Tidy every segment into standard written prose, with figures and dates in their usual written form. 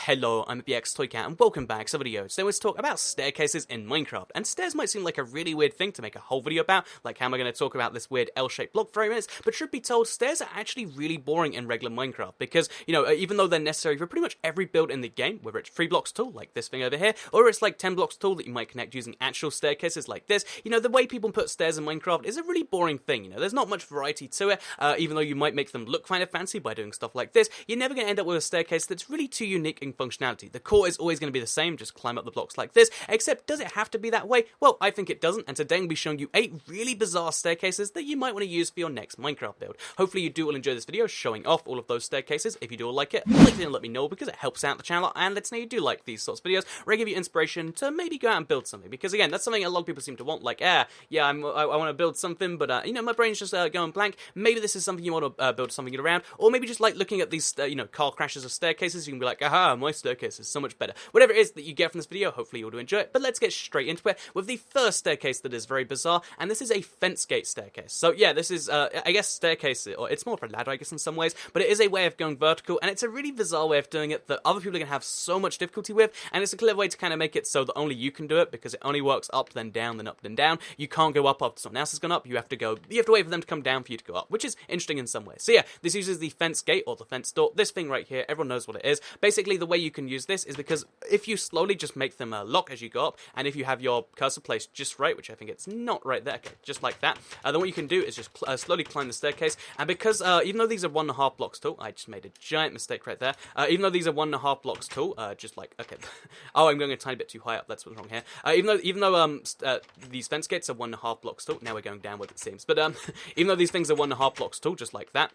Hello, I'm BX Toycat and welcome back to the video. Today let's talk about staircases in Minecraft. And stairs might seem like a really weird thing to make a whole video about, like how am I going to talk about this weird L-shaped block for 3 minutes, but truth be told, stairs are actually really boring in regular Minecraft because, you know, even though they're necessary for pretty much every build in the game, whether it's 3 blocks tall, like this thing over here, or it's like 10 blocks tall that you might connect using actual staircases like this, you know, the way people put stairs in Minecraft is a really boring thing, you know, there's not much variety to it, even though you might make them look kind of fancy by doing stuff like this, you're never going to end up with a staircase that's really too unique in functionality. The core is always going to be the same, just climb up the blocks like this, except does it have to be that way? Well, I think it doesn't, and today I'm going to be showing you 8 really bizarre staircases that you might want to use for your next Minecraft build. Hopefully you do all enjoy this video showing off all of those staircases. If you do all like it, let me know because it helps out the channel and lets me know you do like these sorts of videos where I give you inspiration to maybe go out and build something, because again, that's something a lot of people seem to want, like, I want to build something, but you know, my brain's just going blank. Maybe this is something you want to build something around, or maybe just like looking at these, you know, car crashes of staircases, you can be like, aha, my staircase is so much better. Whatever it is that you get from this video, hopefully you'll do enjoy it, but let's get straight into it with the first staircase that is very bizarre, and this is a fence gate staircase. So yeah, this is, I guess staircase, or it's more of a ladder, I guess, in some ways, but it is a way of going vertical, and it's a really bizarre way of doing it that other people are going to have so much difficulty with, and it's a clever way to kind of make it so that only you can do it, because it only works up, then down, then up, then down. You can't go up after someone else has gone up, you have to wait for them to come down for you to go up, which is interesting in some ways. So yeah, this uses the fence gate, or the fence door, this thing right here, everyone knows what it is. Basically, the way you can use this is because if you slowly just make them lock as you go up, and if you have your cursor placed just right, which I think it's not right there, okay, just like that, then what you can do is just slowly climb the staircase, and because, even though these are 1.5 blocks tall, I just made a giant mistake right there, even though these are 1.5 blocks tall, just like, okay, oh, I'm going a tiny bit too high up, that's what's wrong here, even though these fence gates are 1.5 blocks tall, now we're going downward it seems, but even though these things are 1.5 blocks tall, just like that,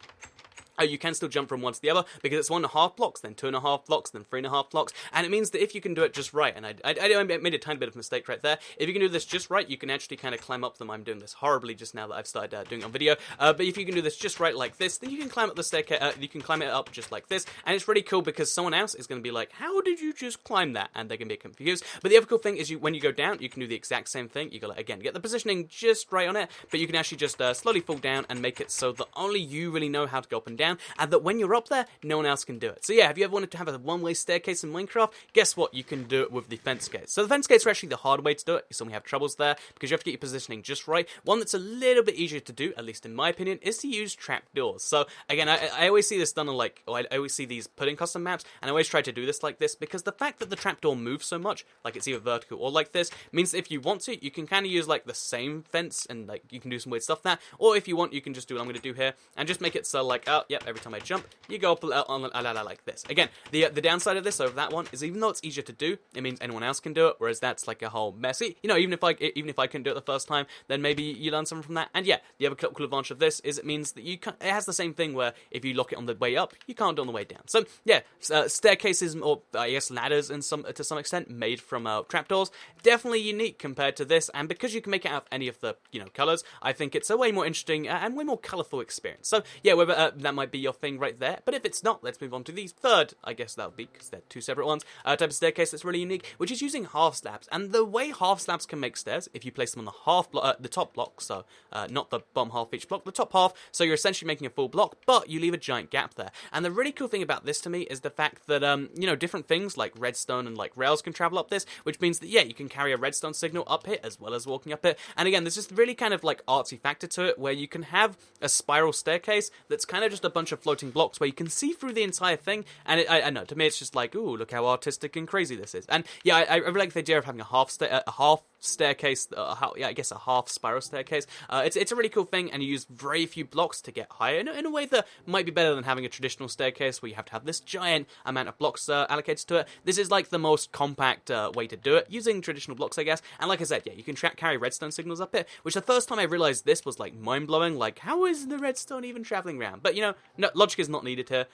you can still jump from one to the other, because it's 1.5 blocks, then 2.5 blocks, then 3.5 blocks, and it means that if you can do it just right, and I made a tiny bit of a mistake right there, if you can do this just right, you can actually kind of climb up them. I'm doing this horribly just now that I've started doing it on video, but if you can do this just right like this, then you can climb up the staircase, you can climb it up just like this, and it's really cool because someone else is going to be like, how did you just climb that? And they're going to be confused. But the other cool thing is when you go down, you can do the exact same thing. You go, like, again, get the positioning just right on it, but you can actually just slowly fall down and make it so that only you really know how to go up and down, and that when you're up there, no one else can do it. So yeah, have you ever wanted to have a one-way staircase in Minecraft? Guess what? You can do it with the fence gates. So the fence gates are actually the hard way to do it. You certainly have troubles there, because you have to get your positioning just right. One that's a little bit easier to do, at least in my opinion, is to use trapdoors. So again, I always see this done on I always see these put in custom maps, and I always try to do this like this, because the fact that the trapdoor moves so much, like it's either vertical or like this, means that if you want to, you can kind of use like the same fence, and like you can do some weird stuff there, or if you want, you can just do what I'm going to do here, and just make it so like, oh, yep, every time I jump, you go up on a ladder like this. Again, the downside of this over that one is even though it's easier to do, it means anyone else can do it, whereas that's like a whole messy. You know, even if I can do it the first time, then maybe you learn something from that. And yeah, the other cool advantage of this is it means that it has the same thing where if you lock it on the way up, you can't do it on the way down. So yeah, staircases, or I guess ladders to some extent, made from trapdoors, definitely unique compared to this. And because you can make it out of any of the, you know, colors, I think it's a way more interesting and way more colorful experience. So yeah, whether that might be your thing right there. But if it's not, let's move on to the third, I guess that would be, because they're 2 separate ones, type of staircase that's really unique, which is using half slabs. And the way half slabs can make stairs, if you place them on the top block, so not the bottom half of each block, the top half, so you're essentially making a full block, but you leave a giant gap there. And the really cool thing about this to me is the fact that, you know, different things like redstone and like rails can travel up this, which means that, yeah, you can carry a redstone signal up here as well as walking up it. And again, there's just really kind of like artsy factor to it, where you can have a spiral staircase that's kind of just a bunch of floating blocks where you can see through the entire thing, and I know, to me it's just like, ooh, look how artistic and crazy this is. And yeah, I really like the idea of having a half staircase, I guess a half spiral staircase. It's a really cool thing, and you use very few blocks to get higher in a way that might be better than having a traditional staircase where you have to have this giant amount of blocks allocated to it. This is like the most compact way to do it, using traditional blocks, I guess. And like I said, yeah, you can carry redstone signals up it, which the first time I realized this was like mind-blowing, like how is the redstone even traveling around? But you know, no, logic is not needed here.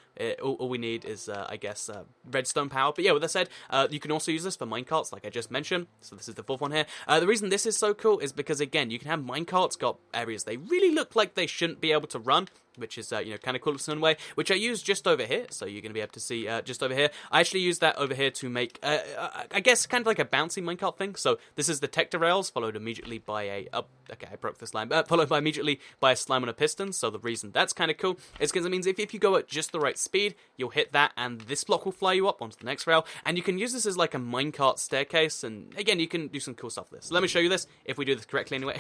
All we need is, I guess, redstone power. But yeah, with that said, you can also use this for minecarts, like I just mentioned. So this is the 4th one here. The reason this is so cool is because, again, you can have minecarts got areas they really look like they shouldn't be able to run, which is, you know, kind of cool in a way, which I use just over here, so you're going to be able to see just over here. I actually use that over here to make, I guess, kind of like a bouncy minecart thing. So this is the detector rails, followed immediately by a, okay, I broke the slime, followed by immediately by a slime on a piston. So the reason that's kind of cool is because it means if you go at just the right speed, you'll hit that, and this block will fly you up onto the next rail, and you can use this as like a minecart staircase, and again, you can do some cool stuff with this. So let me show you this, if we do this correctly anyway.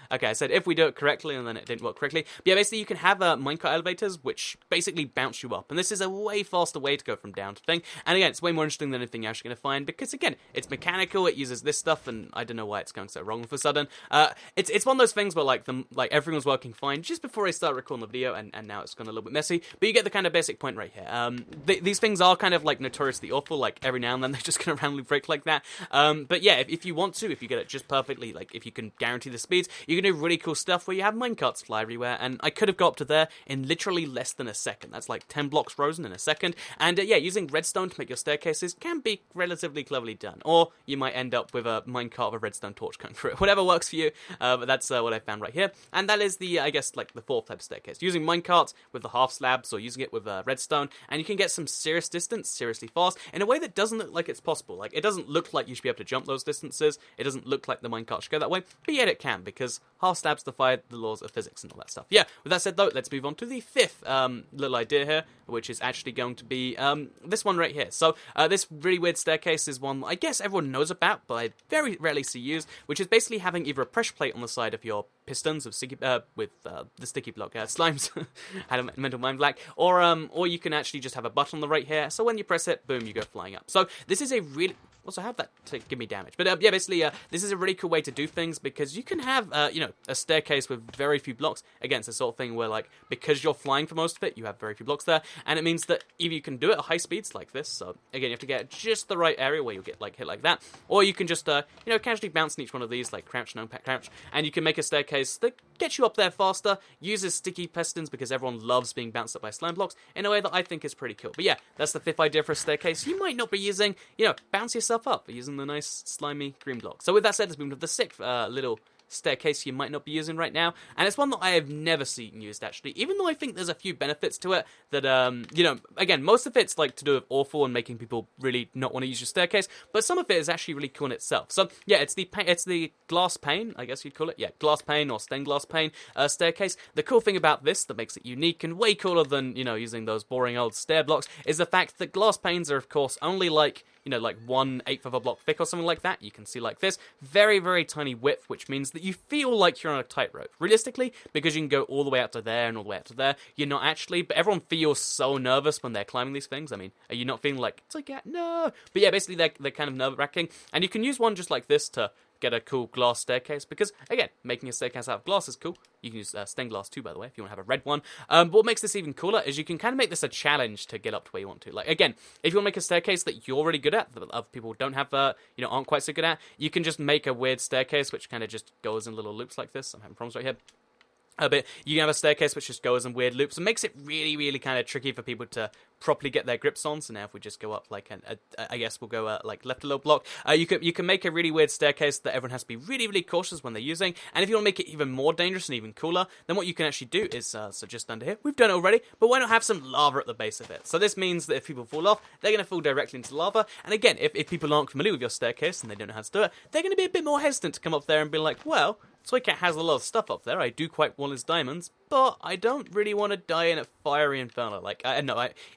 Okay, I said if we do it correctly, and then it didn't work correctly. But yeah, basically you can have minecart elevators which basically bounce you up, and this is a way faster way to go from down to thing. And again, it's way more interesting than anything you're actually going to find, because again, it's mechanical, it uses this stuff, and I don't know why it's going so wrong all of a sudden. It's one of those things where like everything was working fine just before I started recording the video, and now it's gone a little bit messy. But you get the kind of basic point right here. These things are kind of like notoriously awful, like every now and then they're just going to randomly break like that. But yeah, if you want to, if you get it just perfectly, like if you can guarantee the speeds, you can do really cool stuff where you have minecarts fly everywhere, and I could have got up to there in literally less than a second. That's like 10 blocks frozen in a second, and yeah, using redstone to make your staircases can be relatively cleverly done, or you might end up with a minecart of a redstone torch going through it, whatever works for you, but that's what I found right here, and that is the, I guess, like the fourth type of staircase, using minecarts with the half slabs, or using it with redstone, and you can get some serious distance, seriously fast, in a way that doesn't look like it's possible. Like, it doesn't look like you should be able to jump those distances, it doesn't look like the minecart should go that way, but yet it can, because half slabs defy the laws of physics and all that stuff. Yeah, with that said though, let's move on to the fifth little idea here, which is actually going to be this one right here. So this really weird staircase is one I guess everyone knows about, but I very rarely see used, which is basically having either a pressure plate on the side of your pistons of sticky, with the sticky block slimes, had a mental mind blank, or you can actually just have a button on the right here, so when you press it, boom, you go flying up. So this is a really... Also, have that to give me damage. But yeah, basically, this is a really cool way to do things, because you can have, you know, a staircase with very few blocks. Again, it's the sort of thing where, like, because you're flying for most of it, you have very few blocks there, and it means that either you can do it at high speeds like this, so again, you have to get just the right area where you'll get, like, hit like that, or you can just, you know, casually bounce in each one of these, like crouch, no crouch, and you can make a staircase that gets you up there faster, uses sticky pistons, because everyone loves being bounced up by slime blocks, in a way that I think is pretty cool. But yeah, that's the fifth idea for a staircase. You might not be using, you know, bounce yourself up using the nice slimy green block. So with that said, let's move to the sixth little staircase you might not be using right now, and it's one that I have never seen used actually, even though I think there's a few benefits to it that, you know, again, most of it's like to do with awful and making people really not want to use your staircase, but some of it is actually really cool in itself. So yeah, it's the glass pane, I guess you'd call it, yeah, glass pane or stained glass pane staircase. The cool thing about this that makes it unique and way cooler than, you know, using those boring old stair blocks is the fact that glass panes are of course only like, you know, like 1/8 of a block thick or something like that. You can see like this, very, very tiny width, which means that you feel like you're on a tightrope. Realistically, because you can go all the way out to there and all the way out to there, you're not actually, but everyone feels so nervous when they're climbing these things. I mean, are you not feeling like, it's like, yeah, no? But yeah, basically they're kind of nerve-wracking, and you can use one just like this to get a cool glass staircase, because again, making a staircase out of glass is cool. You can use stained glass too, by the way, if you want to have a red one. But what makes this even cooler is you can kind of make this a challenge to get up to where you want to. Like, again, if you want to make a staircase that you're really good at, that other people don't have, you know, aren't quite so good at, you can just make a weird staircase which kind of just goes in little loops like this. I'm having problems right here. But you can have a staircase which just goes in weird loops and makes it really, really kind of tricky for people to properly get their grips on. So now if we just go up like I guess we'll go like left a little block, you can make a really weird staircase that everyone has to be really, really cautious when they're using. And if you want to make it even more dangerous and even cooler, then what you can actually do is, so just under here, we've done it already, but why not have some lava at the base of it? So this means that if people fall off, they're going to fall directly into lava. And again, if people aren't familiar with your staircase and they don't know how to do it, they're going to be a bit more hesitant to come up there and be like, well, Toycat has a lot of stuff up there. I do quite want his diamonds, but I don't really want to die in a fiery inferno. Like,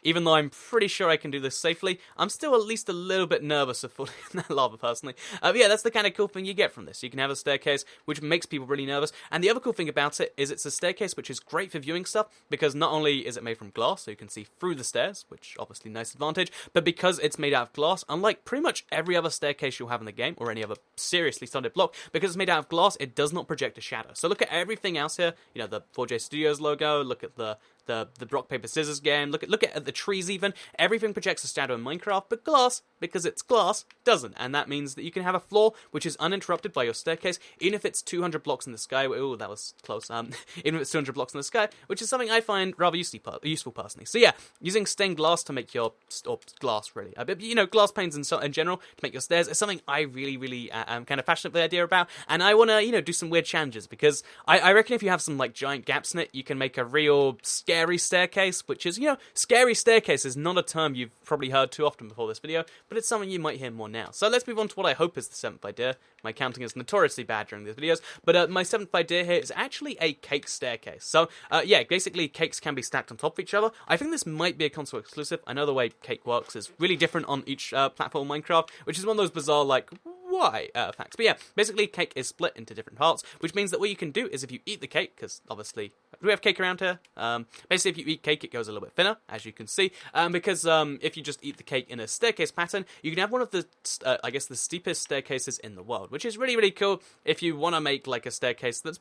even though I'm pretty sure I can do this safely, I'm still at least a little bit nervous of falling in that lava, personally. But yeah, that's the kind of cool thing you get from this. You can have a staircase which makes people really nervous, and the other cool thing about it is it's a staircase which is great for viewing stuff, because not only is it made from glass, so you can see through the stairs, which obviously nice advantage, but because it's made out of glass, unlike pretty much every other staircase you'll have in the game, or any other seriously solid block, because it's made out of glass, it does not project a shadow. So look at everything else here, you know, the 4J Studios logo, look at the the rock paper scissors game. Look at the trees even. Everything projects a shadow in Minecraft, but glass, because it's glass, doesn't. And that means that you can have a floor which is uninterrupted by your staircase, even if it's 200 blocks in the sky. Oh, that was close. Even if it's 200 blocks in the sky, which is something I find rather useful personally. So yeah, using stained glass to make your, or glass really, but you know, glass panes in general to make your stairs is something I really am kind of passionate with the idea about, and I want to, you know, do some weird challenges, because I reckon if you have some like giant gaps in it, you can make a real scary staircase, which is, you know, scary staircase is not a term you've probably heard too often before this video, but it's something you might hear more now. So let's move on to what I hope is the 7th idea. My counting is notoriously bad during these videos, but my 7th idea here is actually a cake staircase. So yeah, basically cakes can be stacked on top of each other. I think this might be a console exclusive. I know the way cake works is really different on each platform in Minecraft, which is one of those bizarre, like, why facts. But yeah, basically cake is split into different parts, which means that what you can do is if you eat the cake, because obviously, do we have cake around here? Basically if you eat cake, it goes a little bit thinner, as you can see, because if you just eat the cake in a staircase pattern, you can have one of the, I guess, the steepest staircases in the world, which is really cool if you want to make like a staircase that's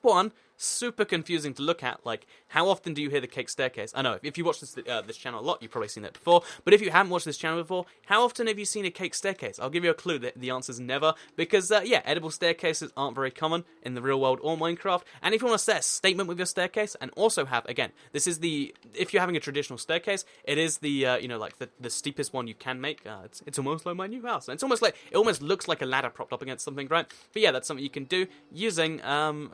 super confusing to look at. Like, how often do you hear the cake staircase? I know, if you watch this channel a lot, you've probably seen it before, but if you haven't watched this channel before, how often have you seen a cake staircase? I'll give you a clue that the answer's never, because, yeah, edible staircases aren't very common in the real world or Minecraft, and if you want to set a statement with your staircase, and also have, again, this is the, if you're having a traditional staircase, it is the, you know, like, the steepest one you can make. It's almost like my new house, and it's almost like, it almost looks like a ladder propped up against something, right? But yeah, that's something you can do using,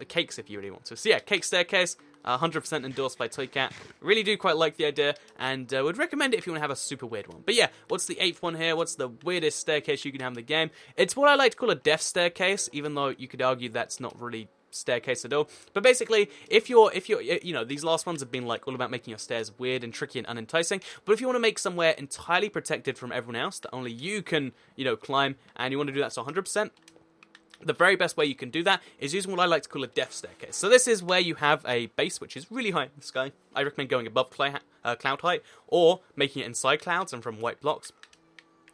cakes if you really want to. So yeah, cake staircase, 100% endorsed by Toycat. Really do quite like the idea, and would recommend it if you want to have a super weird one. But yeah, what's the 8th one here? What's the weirdest staircase you can have in the game? It's what I like to call a death staircase, even though you could argue that's not really staircase at all. But basically, if you're, you know, these last ones have been like all about making your stairs weird and tricky and unenticing, but if you want to make somewhere entirely protected from everyone else that only you can, you know, climb, and you want to do that to 100%, the very best way you can do that is using what I like to call a death staircase. So this is where you have a base which is really high in the sky. I recommend going above cloud height, or making it inside clouds and from white blocks.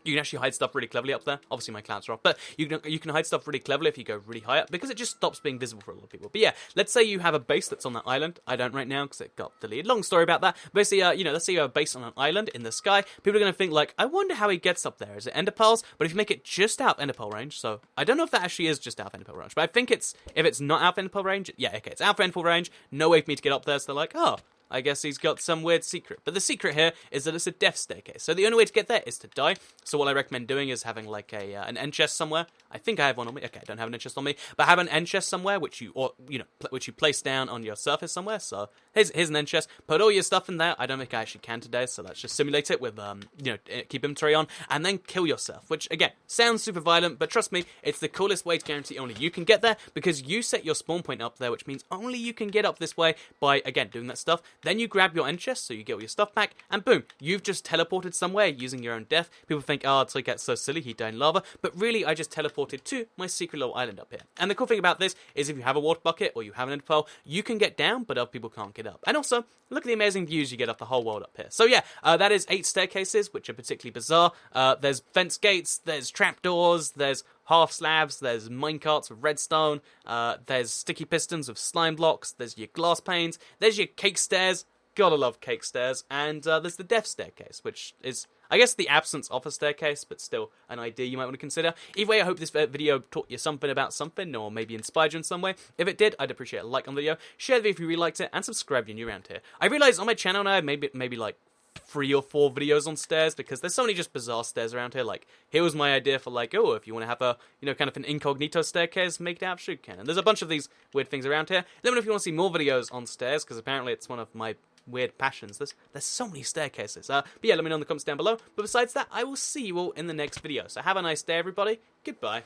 You can actually hide stuff really cleverly up there. Obviously my clouds are off, but you can hide stuff really cleverly if you go really high up, because it just stops being visible for a lot of people. But yeah, let's say you have a base that's on that island. I don't right now because it got deleted. Long story about that. Basically, you know, let's say you have a base on an island in the sky. People are going to think like, I wonder how he gets up there. Is it ender pearls? But if you make it just out of ender pearl range, so I don't know if that actually is just out of ender pearl range, but I think it's, if it's not out of ender pearl range, yeah, okay, it's out of ender pearl range. No way for me to get up there. So they're like, oh, I guess he's got some weird secret. But the secret here is that it's a death staircase. So the only way to get there is to die. So what I recommend doing is having like an end chest somewhere. I think I have one on me. Okay, I don't have an end chest on me, but have an end chest somewhere which you, or you know, which you place down on your surface somewhere. So here's an end chest. Put all your stuff in there. I don't think I actually can today, so let's just simulate it with you know, keep inventory on, and then kill yourself. Which again sounds super violent, but trust me, it's the coolest way to guarantee only you can get there, because you set your spawn point up there, which means only you can get up this way by, again, doing that stuff. Then you grab your end chest, so you get all your stuff back, and boom, you've just teleported somewhere using your own death. People think, oh, Toykat's so silly, he died in lava, but really, I just teleported to my secret little island up here. And the cool thing about this is if you have a water bucket or you have an ender pearl, you can get down, but other people can't get up. And also, look at the amazing views you get of the whole world up here. So yeah, that is 8 staircases, which are particularly bizarre. There's fence gates, there's trapdoors, there's half slabs, there's minecarts with redstone, there's sticky pistons with slime blocks, there's your glass panes, there's your cake stairs. Gotta love cake stairs. And there's the death staircase, which is, I guess, the absence of a staircase, but still an idea you might want to consider. Either way, I hope this video taught you something about something, or maybe inspired you in some way. If it did, I'd appreciate a like on the video, share the video if you really liked it, and subscribe if you're new around here. I realize on my channel now, I have maybe like 3 or 4 videos on stairs, because there's so many just bizarre stairs around here. Like, here was my idea for like, oh, if you want to have a, you know, kind of an incognito staircase, make it out of sugar cannon. There's a bunch of these weird things around here. Let me know if you want to see more videos on stairs, because apparently it's one of my weird passions. There's so many staircases. But yeah, let me know in the comments down below. But besides that, I will see you all in the next video. So have a nice day, everybody. Goodbye.